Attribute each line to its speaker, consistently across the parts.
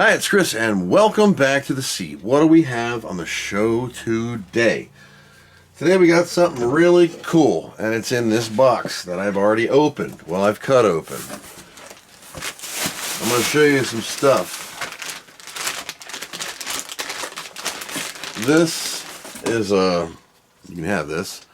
Speaker 1: Hi, it's Chris, and welcome back to the seat. What do we have on the show today? Today we got something really cool, and it's in this box that I've already opened. Well, I've cut open. I'm going to show you some stuff. This is you can have this,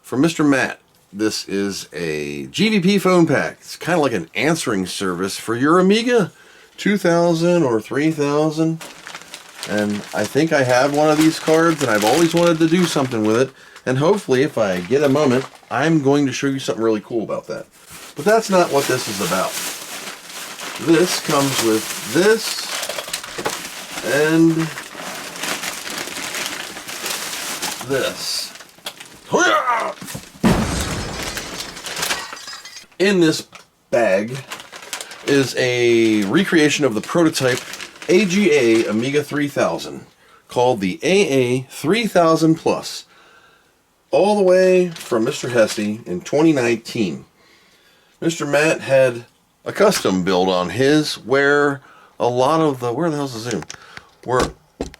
Speaker 1: from Mr. Matt. This is a GVP phone pack. It's kind of like an answering service for your Amiga 2000 or 3000, and I think I have one of these cards, and I've always wanted to do something with it, and hopefully if I get a moment I'm going to show you something really cool about that. But that's not what this is about. This comes with this and this. In this bag is a recreation of the prototype AGA Amiga 3000 called the AA3000 Plus, all the way from Mr. Hese in 2019. Mr. Matt had a custom build on his where a lot of the, where the hell's the zoom? Where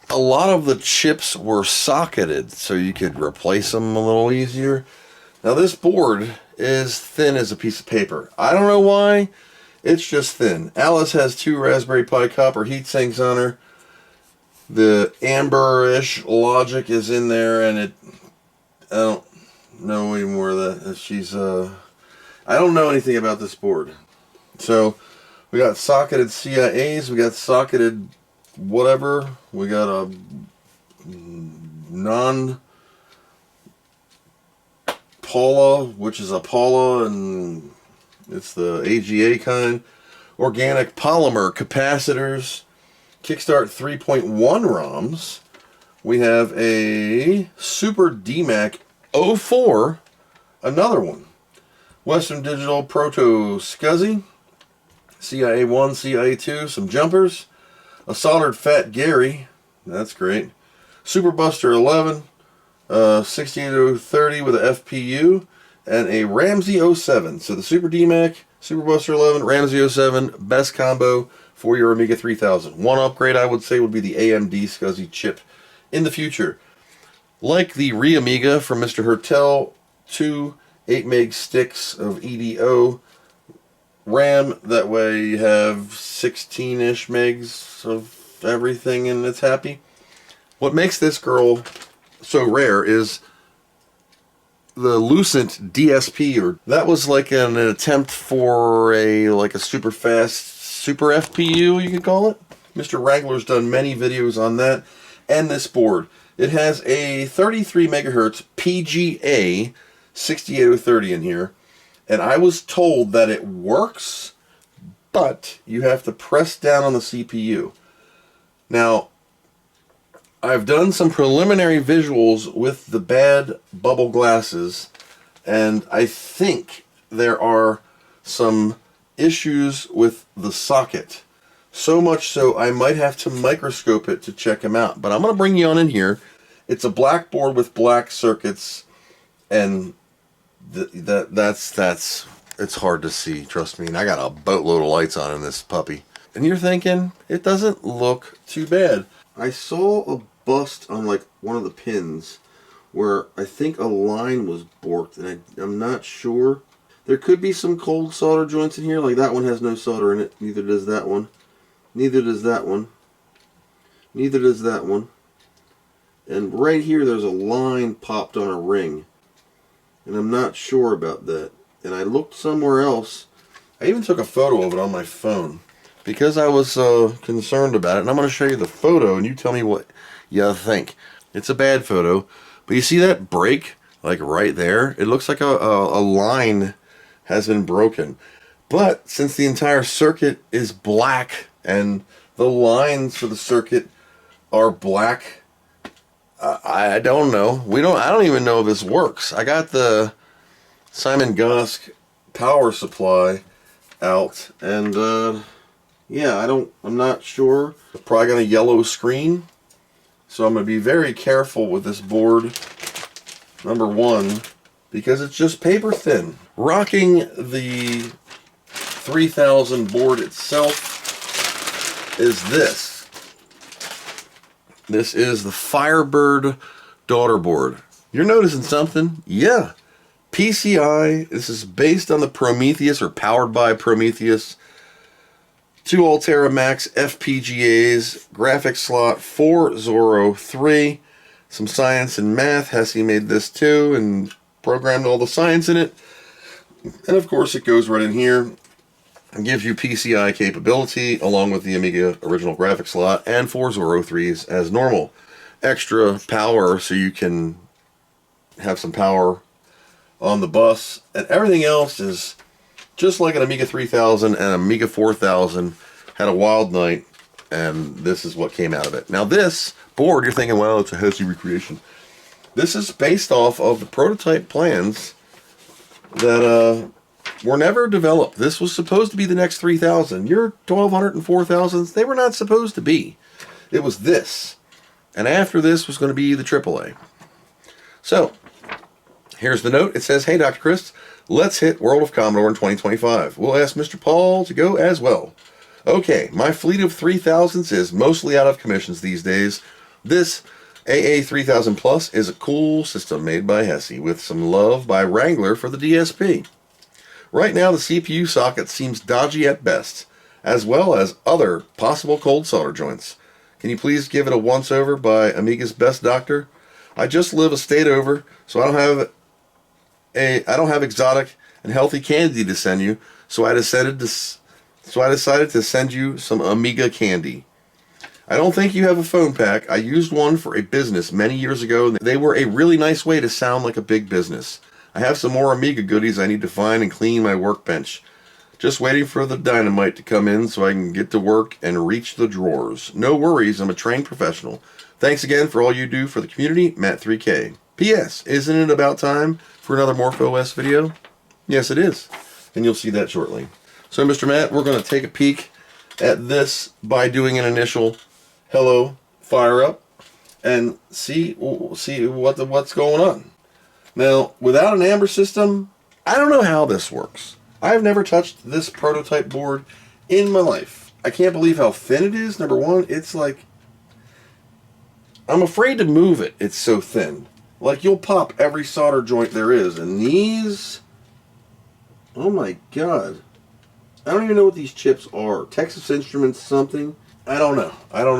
Speaker 1: a lot of the chips were socketed so you could replace them a little easier. Now this board is thin as a piece of paper. I don't know why. It's just thin. Alice has two Raspberry Pi copper heat sinks on her. The amber-ish logic is in there, and I don't know any more of that. I don't know anything about this board. So we got socketed CIAs, we got socketed whatever, we got a non-Paula, which is a Paula, and it's the AGA kind. Organic polymer capacitors. Kickstart 3.1 ROMs. We have a Super DMAC 04. Another one. Western Digital Proto SCSI. CIA1, CIA2. Some jumpers. A soldered Fat Gary. That's great. Super Buster 11. 68030 with a FPU. And a Ramsey 07. So the Super DMAC, Super Buster 11, Ramsey 07, best combo for your Amiga 3000. One upgrade I would say would be the AMD SCSI chip in the future. Like the Amiga from Mr. Hertel, two 8 meg sticks of EDO RAM. That way you have 16-ish megs of everything and it's happy. What makes this girl so rare is the Lucent DSP, or that was like an attempt for a super fast super FPU, you could call it. Mr. Wrangler's done many videos on that and this board. It has a 33 megahertz PGA 68030 in here, and I was told that it works, but you have to press down on the CPU. Now, I've done some preliminary visuals with the bad bubble glasses, and I think there are some issues with the socket. So much so I might have to microscope it to check them out. But I'm going to bring you on in here. It's a black board with black circuits, and it's hard to see, trust me. And I got a boatload of lights on in this puppy. And you're thinking, it doesn't look too bad. I saw a bust on like one of the pins where I think a line was borked, and I'm not sure. There could be some cold solder joints in here, like that one has no solder in it. Neither does that one. Neither does that one. Neither does that one. And right here there's a line popped on a ring, and I'm not sure about that. And I looked somewhere else. I even took a photo of it on my phone because I was concerned about it, and I'm going to show you the photo and you tell me what you think. It's a bad photo, but you see that break like right there? It looks like a line has been broken. But since the entire circuit is black and the lines for the circuit are black, I don't know. I don't even know if this works. I got the Simon Gosk power supply out, and yeah, I'm not sure. It's probably got a yellow screen, so I'm going to be very careful with this board. Number one, because it's just paper thin. Rocking the 3000 board itself is this. This is the Firebird daughter board. You're noticing something? Yeah. PCI. This is based on the Prometheus, or powered by Prometheus. 2 Altera Max FPGAs, graphics slot, 4 Zorro 3, some science and math. Hese made this too and programmed all the science in it. And of course it goes right in here and gives you PCI capability along with the Amiga original graphics slot and 4 Zorro 3s as normal. Extra power so you can have some power on the bus, and everything else is just like an Amiga 3000 and Amiga 4000 had a wild night, and this is what came out of it. Now this board, you're thinking, well, it's a Hese recreation. This is based off of the prototype plans that were never developed. This was supposed to be the next 3000. Your 1200 and 4000s, they were not supposed to be. It was this. And after this was going to be the AAA. So, here's the note. It says, hey, Dr. Chris, let's hit World of Commodore in 2025. We'll ask Mr. Paul to go as well. Okay, my fleet of 3000s is mostly out of commissions these days. This AA3000 Plus is a cool system made by Hese with some love by Wrangler for the DSP. Right now the CPU socket seems dodgy at best, as well as other possible cold solder joints. Can you please give it a once over by Amiga's best doctor? I just live a state over, so I don't have exotic and healthy candy to send you, so I decided to send you some Amiga candy. I don't think you have a phone pack. I used one for a business many years ago, and they were a really nice way to sound like a big business. I have some more Amiga goodies I need to find and clean my workbench. Just waiting for the dynamite to come in so I can get to work and reach the drawers. No worries, I'm a trained professional. Thanks again for all you do for the community, Matt3K. P.S. Isn't it about time for another MorphOS video? Yes, it is. And you'll see that shortly. So, Mr. Matt, we're going to take a peek at this by doing an initial hello fire up and see what's going on. Now, without an amber system, I don't know how this works. I've never touched this prototype board in my life. I can't believe how thin it is. Number one, it's like, I'm afraid to move it. It's so thin. Like, you'll pop every solder joint there is. And these, oh my god. I don't even know what these chips are. Texas Instruments something. I don't know. I don't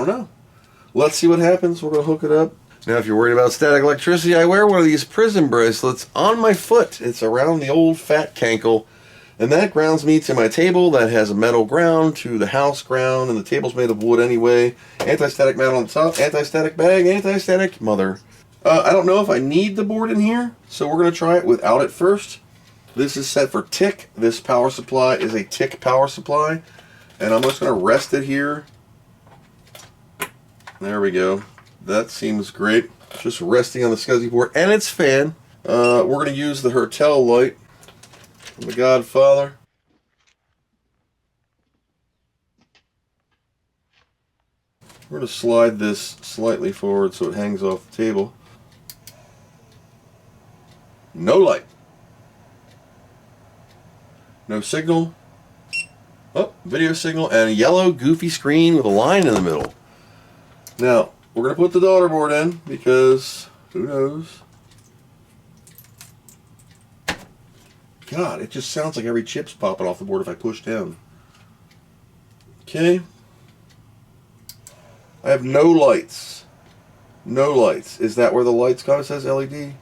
Speaker 1: know. Let's see what happens. We're going to hook it up. Now, if you're worried about static electricity, I wear one of these prism bracelets on my foot. It's around the old fat cankle. And that grounds me to my table that has a metal ground, to the house ground, and the table's made of wood anyway. Anti-static mat on the top, anti-static bag, anti-static mother. I don't know if I need the board in here, so we're going to try it without it first. This is set for tick. This power supply is a tick power supply. And I'm just going to rest it here. There we go. That seems great. Just resting on the SCSI board and its fan. We're going to use the Hertel light from the Godfather. We're going to slide this slightly forward so it hangs off the table. No light. No signal. Oh, video signal and a yellow goofy screen with a line in the middle. Now, we're going to put the daughter board in because who knows? God, it just sounds like every chip's popping off the board if I push down. Okay. I have no lights. No lights. Is that where the lights come? It says LED.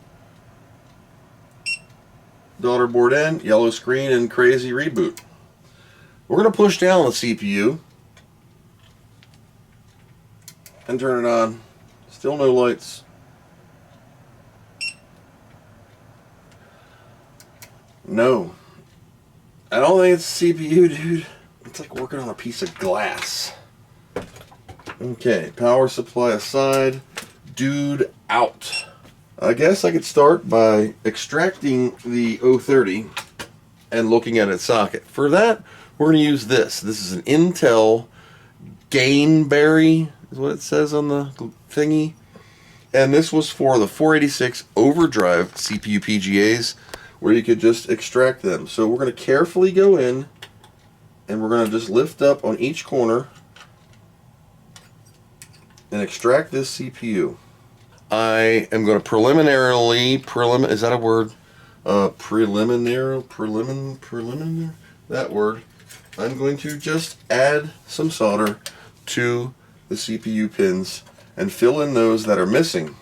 Speaker 1: Daughter board in, yellow screen, and crazy reboot. We're going to push down the CPU and turn it on. Still no lights. No. I don't think it's CPU, dude. It's like working on a piece of glass. Okay, power supply aside. Dude out. I guess I could start by extracting the 030 and looking at its socket. For that, we're going to use this. This is an Intel Gainberry, is what it says on the thingy. And this was for the 486 overdrive CPU PGAs, where you could just extract them. So we're going to carefully go in and we're going to just lift up on each corner and extract this CPU. I am going to preliminary, is that a word? Preliminary, that word. I'm going to just add some solder to the CPU pins and fill in those that are missing.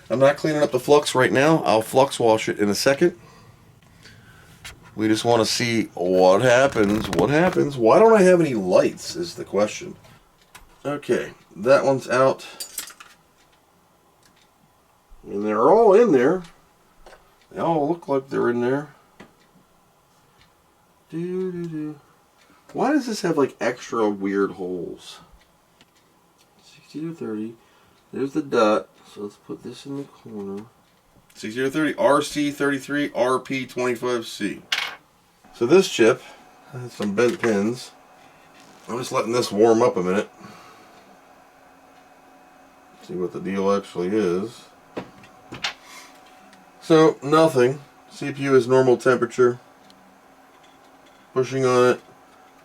Speaker 1: I'm not cleaning up the flux right now. I'll flux wash it in a second. We just want to see what happens. What happens? Why don't I have any lights is the question. Okay, that one's out. And they're all in there. They all look like they're in there. Why does this have like extra weird holes? 60 to 30. There's the dot. So let's put this in the corner. 60 to 30, RC33, RP25C. So this chip has some bent pins. I'm just letting this warm up a minute. See what the deal actually is. So, nothing. CPU is normal temperature. Pushing on it.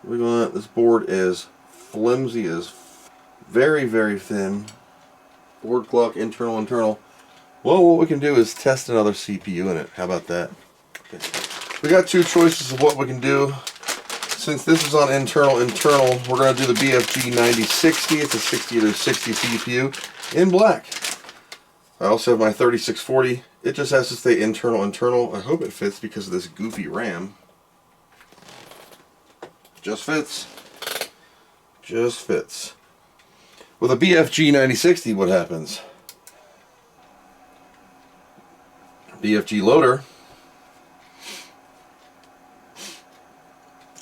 Speaker 1: Wiggling on it. This board is flimsy as very, very thin. Board clock, internal. Well, what we can do is test another CPU in it. How about that? Okay. We got two choices of what we can do. Since this is on internal, we're going to do the BFG 9060. It's a 60 to 60 CPU in black. I also have my 3640. It just has to stay internal. I hope it fits because of this goofy RAM. Just fits. Just fits. With a BFG 9060, what happens? BFG loader.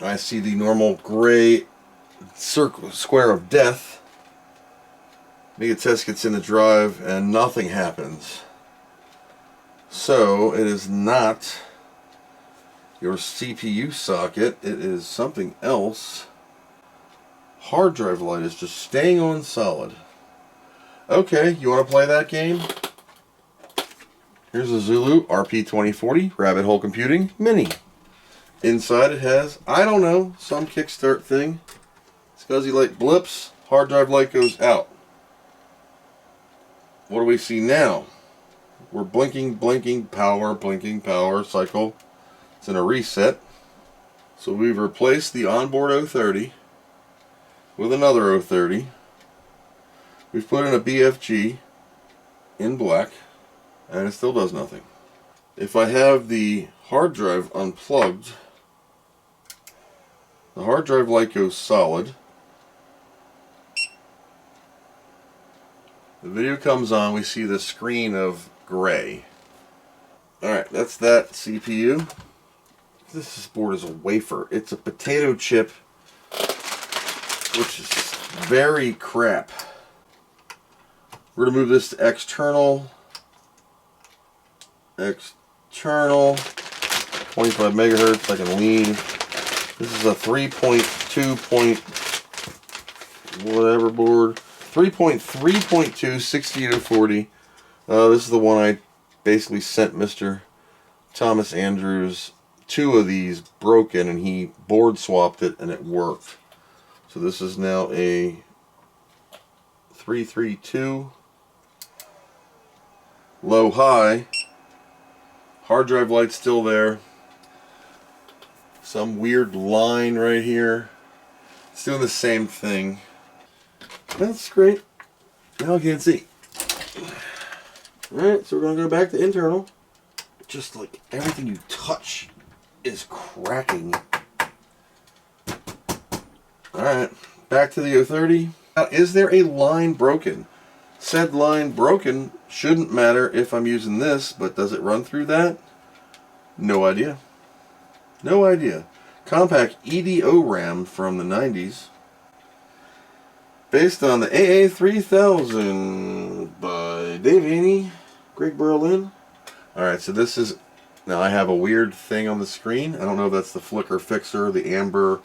Speaker 1: I see the normal gray circle square of death. Amiga test gets in the drive and nothing happens. So it is not your CPU socket, it is something else. Hard drive light is just staying on solid. Okay, you want to play that game? Here's a Zulu RP2040 Rabbit Hole Computing Mini. Inside it has, I don't know, some kickstart thing. SCSI light blips, hard drive light goes out. What do we see now? We're blinking power cycle. It's in a reset. So we've replaced the onboard 030 with another 030. We've put in a BFG in black, and it still does nothing. If I have the hard drive unplugged, the hard drive light goes solid. The video comes on, we see the screen of gray. Alright, that's that CPU. This board is a wafer. It's a potato chip, which is very crap. We're going to move this to external. 25 megahertz. I can leave. This is a 3.2 whatever board. 3.3.2 60 to 40. This is the one I basically sent Mr. Thomas Andrews two of these broken, and he board swapped it and it worked. So this is now a 332 low high. Hard drive light still there. Some weird line right here. It's doing the same thing. That's great. Now I can't see. Alright, so we're going to go back to internal. Just like everything you touch is cracking. Alright, back to the 030. Now, is there a line broken? Said line broken shouldn't matter if I'm using this, but does it run through that? No idea. No idea. Compact EDO RAM from the 90s. Based on the AA3000 by Dave Aney, Greg Berlin. Alright, so this is, now I have a weird thing on the screen. I don't know if that's the flicker fixer, the amber,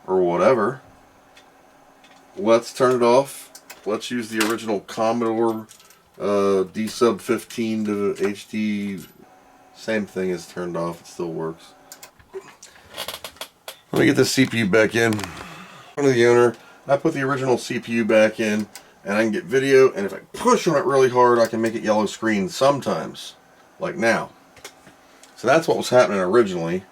Speaker 1: or whatever. Let's turn it off. Let's use the original Commodore D sub 15 to HD, same thing is turned off, it still works. Let me get this CPU back in. One of the owner, I put the original CPU back in, and I can get video, and if I push on it really hard, I can make it yellow screen sometimes, like now. So that's what was happening originally.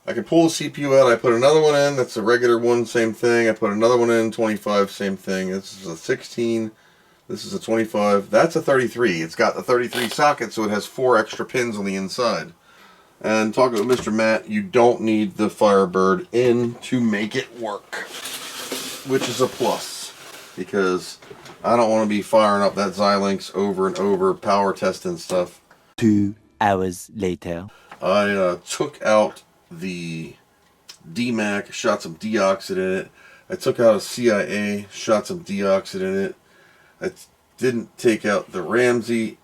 Speaker 1: I can pull the CPU out, I put another one in, that's a regular one, same thing. I put another one in, 25, same thing. This is a 16, this is a 25, that's a 33. It's got the 33 socket, so it has 4 extra pins on the inside. And talking with Mr. Matt, you don't need the Firebird in to make it work, which is a plus, because I don't want to be firing up that Xilinx over and over, power testing stuff.
Speaker 2: 2 hours later.
Speaker 1: I took out the DMAC, shot some deoxid in it. I took out a CIA, shot some deoxid in it. I didn't take out the Ramsey.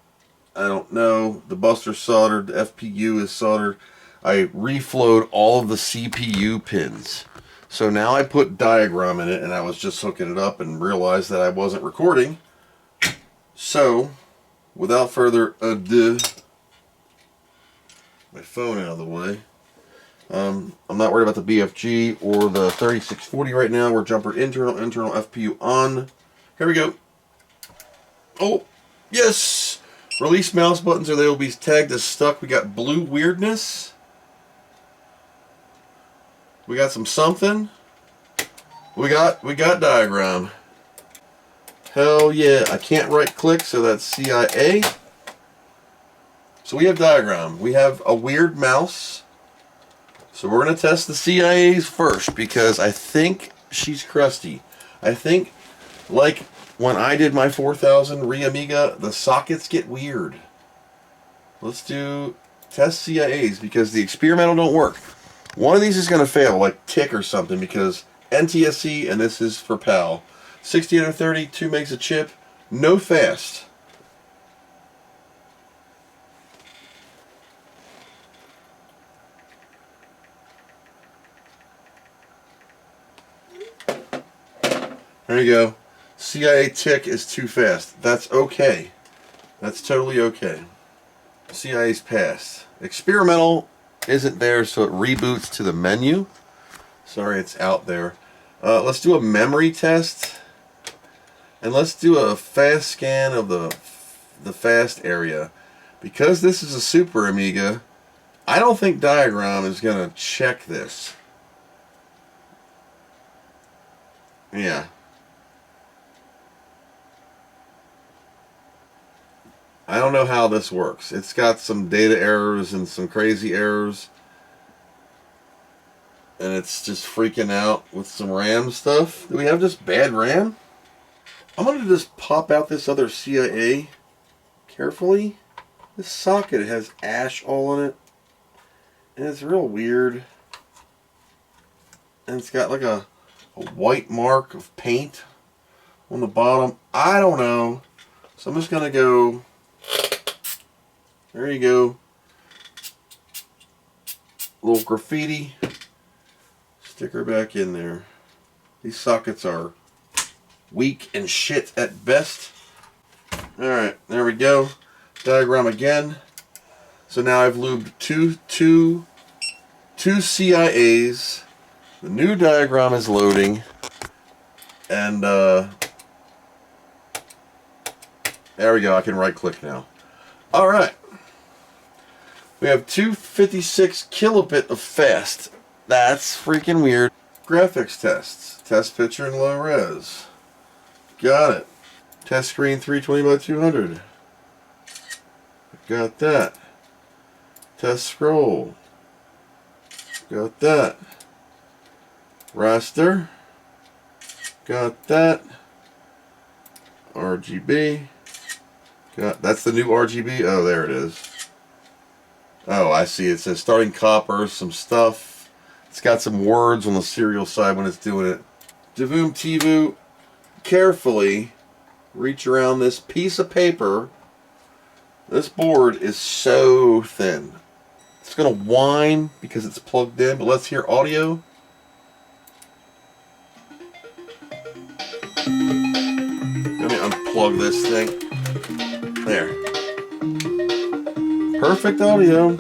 Speaker 1: I don't know. The Buster soldered. The FPU is soldered. I reflowed all of the CPU pins. So now I put diagram in it, and I was just hooking it up and realized that I wasn't recording. So, without further ado, my phone out of the way. I'm not worried about the BFG or the 3640 right now. We're jumper internal FPU on. Here we go. Oh, yes! Release mouse buttons, or they will be tagged as stuck. We got blue weirdness. We got some something. We got diagram. Hell yeah. I can't right click, so that's CIA. So we have diagram. We have a weird mouse. So we're going to test the CIAs first, because I think she's crusty. I think, like when I did my 4000 Amiga, the sockets get weird. Let's do test CIAs, because the experimental don't work. One of these is going to fail, like tick or something, because NTSC, and this is for PAL. 6830, 2 megs a chip, no fast. There you go. CIA tick is too fast. That's okay. That's totally okay. CIA's passed. Experimental isn't there, so it reboots to the menu. Sorry, it's out there. Let's do a memory test. And let's do a fast scan of the fast area. Because this is a Super Amiga, I don't think diagram is going to check this. Yeah. I don't know how this works. It's got some data errors and some crazy errors. And it's just freaking out with some RAM stuff. Do we have just bad RAM? I'm going to just pop out this other CIA carefully. This socket has ash all in it. And it's real weird. And it's got like a white mark of paint on the bottom. I don't know. So I'm just going to go... There you go. Little graffiti. Stick her back in there. These sockets are weak and shit at best. Alright, there we go. Diagram again. So now I've lubed two CIAs. The new diagram is loading. And there we go. I can right click now. Alright. We have 256 kilobit of fast. That's freaking weird. Graphics tests. Test picture in low res. Got it. Test screen 320 by 200. Got that. Test scroll. Got that. Raster. Got that. RGB. That's the new RGB. Oh, there it is. Oh, I see. It says starting copper, some stuff. It's got some words on the serial side when it's doing it. Devoom Tivu, carefully reach around this piece of paper. This board is so thin. It's going to whine because it's plugged in, but let's hear audio. Let me unplug this thing. There. Perfect audio.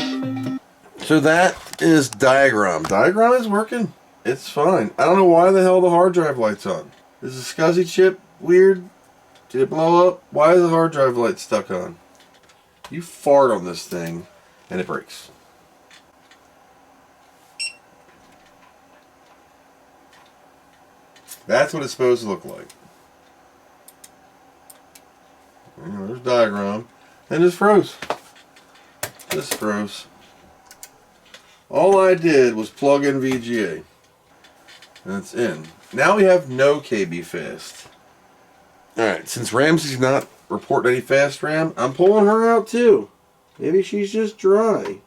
Speaker 1: So that is diagram. Diagram is working. It's fine. I don't know why the hell the hard drive light's on. Is the SCSI chip weird? Did it blow up? Why is the hard drive light stuck on? You fart on this thing and it breaks. That's what it's supposed to look like. There's diagram. And just froze. Just froze. All I did was plug in VGA. And it's in. Now we have no KB fast. Alright, since Ramsey's not reporting any fast RAM, I'm pulling her out too. Maybe she's just dry.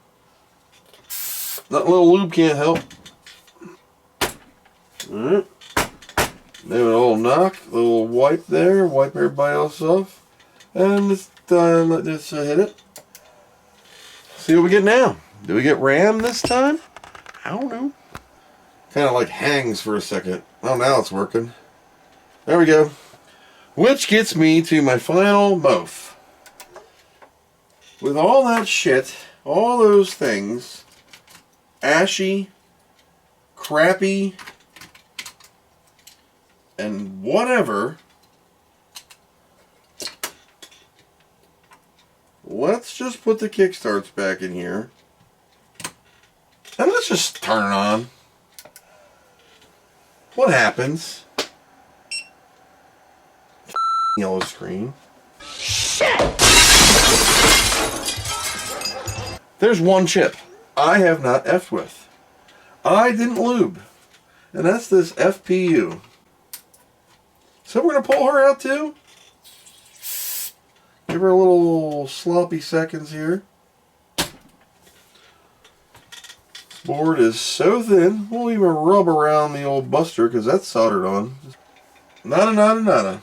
Speaker 1: That little lube can't help. Alright. Maybe a little knock, a little wipe there, wipe everybody else off. And this time, let this hit it. See what we get now. Do we get RAM this time? I don't know. Kind of like hangs for a second. Oh, now it's working. There we go. Which gets me to my final MOF. With all that shit, all those things, ashy, crappy, and whatever, let's just put the kickstarts back in here. And let's just turn it on. What happens? Yellow screen. Shit! There's one chip I have not effed with. I didn't lube. And that's this FPU. So we're going to pull her out too. Give her a little sloppy seconds here. Board is so thin, we'll even rub around the old buster because that's soldered on. Nada, nada, nada.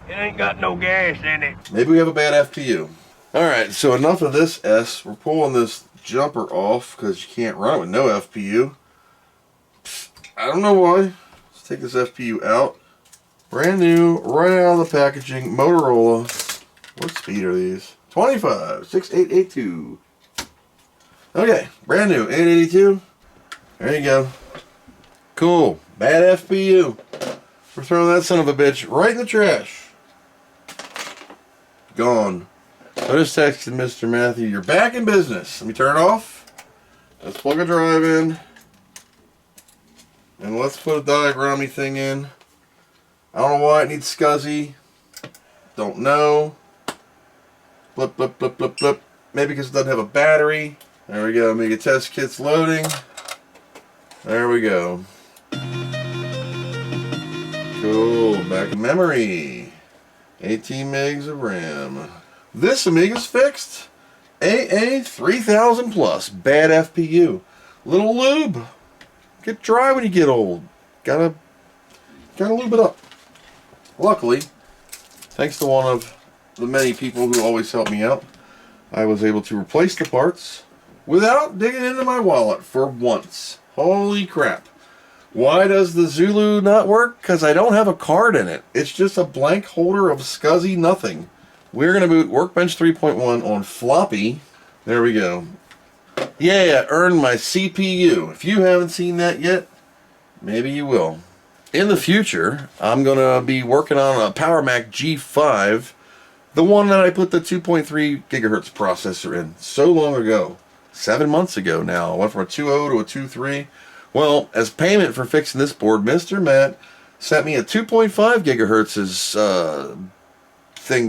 Speaker 3: It ain't got no gas in it.
Speaker 1: Maybe we have a bad FPU. Alright, so enough of this S. We're pulling this jumper off because you can't run it with no FPU. I don't know why. Let's take this FPU out. Brand new, right out of the packaging, Motorola. What speed are these? 25, 6882. Okay, brand new, 882. There you go. Cool. Bad FPU. We're throwing that son of a bitch right in the trash. Gone. I just texted Mr. Matthew, you're back in business. Let me turn it off. Let's plug a drive in. And let's put a diagrammy thing in. I don't know why it needs SCSI. Don't know. Blip, blip, blip, blip, blip. Maybe because it doesn't have a battery. There we go. Amiga test kit's loading. There we go. Cool. Back in memory. 18 megs of RAM. This Amiga's fixed. AA3000 plus. Bad FPU. Little lube. Get dry when you get old. Gotta lube it up. Luckily, thanks to one of the many people who always help me out, I was able to replace the parts without digging into my wallet for once. Holy crap. Why does the Zulu not work? Because I don't have a card in it. It's just a blank holder of SCSI nothing. We're going to boot Workbench 3.1 on floppy. There we go. Yeah, earned my CPU. If you haven't seen that yet, maybe you will. In the future, I'm going to be working on a PowerMac G5, the one that I put the 2.3 gigahertz processor in so long ago. 7 months ago now. I went from a 2.0 to a 2.3. Well, as payment for fixing this board, Mr. Matt sent me a 2.5 gigahertz's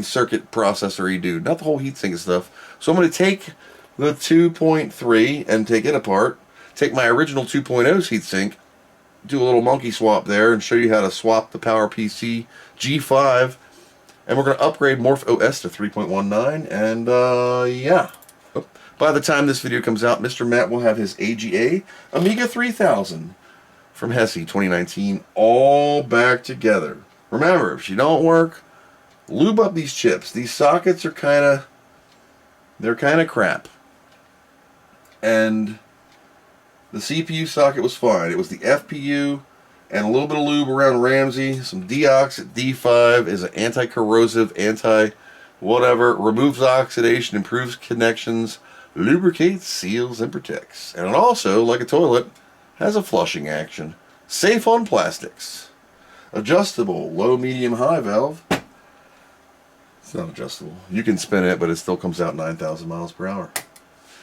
Speaker 1: circuit processor dude, not the whole heatsink and stuff. So I'm going to take the 2.3 and take it apart, take my original 2.0's heatsink, do a little monkey swap there and show you how to swap the PowerPC G5, and we're going to upgrade Morph OS to 3.19, and yeah. By the time this video comes out, Mr. Matt will have his AGA Amiga 3000 from Hese 2019 all back together. Remember, if she don't work, lube up these chips. These sockets are they're kind of crap. And the CPU socket was fine. It was the FPU and a little bit of lube around Ramsey. Some Deox at D5 is an anti-corrosive, anti-whatever, removes oxidation, improves connections, lubricates, seals, and protects. And it also, like a toilet, has a flushing action. Safe on plastics. Adjustable, low, medium, high valve. It's not adjustable. You can spin it, but it still comes out 9,000 miles per hour.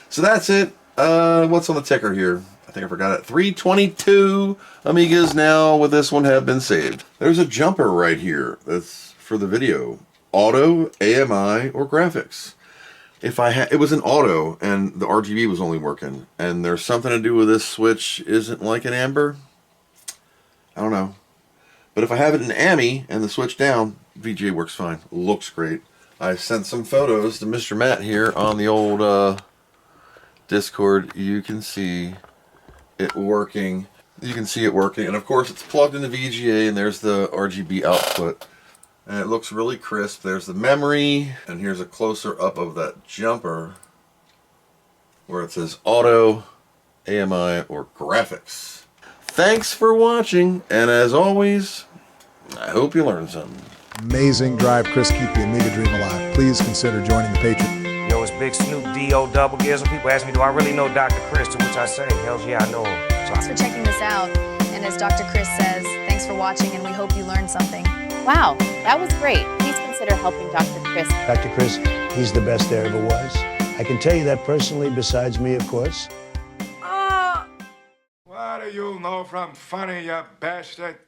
Speaker 1: So that's it. What's on the ticker here? I think I forgot it. 322 Amigas now with this one have been saved. There's a jumper right here that's for the video. Auto, AMI, or graphics. It was an auto and the RGB was only working, and there's something to do with this switch isn't like an amber. I don't know. But if I have it in AMI and the switch down, VGA works fine. Looks great. I sent some photos to Mr. Matt here on the old Discord. You can see it working. You can see it working. And of course it's plugged into VGA, and there's the RGB output. And it looks really crisp. There's the memory, and here's a closer up of that jumper where it says auto, AMI, or graphics. Thanks for watching, and as always, I hope you learned something.
Speaker 4: Amazing drive, Chris. Keep the Amiga dream alive. Please consider joining the Patreon.
Speaker 3: Yo, it's Big Snoop D.O. Double Gears. When people ask me, do I really know Dr. Chris? To which I say, hells yeah, I know him.
Speaker 5: Thanks for checking this out. And as Dr. Chris says, thanks for watching, and we hope you learned something.
Speaker 6: Wow, that was great. Please consider helping Dr. Chris.
Speaker 7: Dr. Chris, he's the best there ever was. I can tell you that personally, besides me, of course.
Speaker 8: What do you know from funny, you bastard?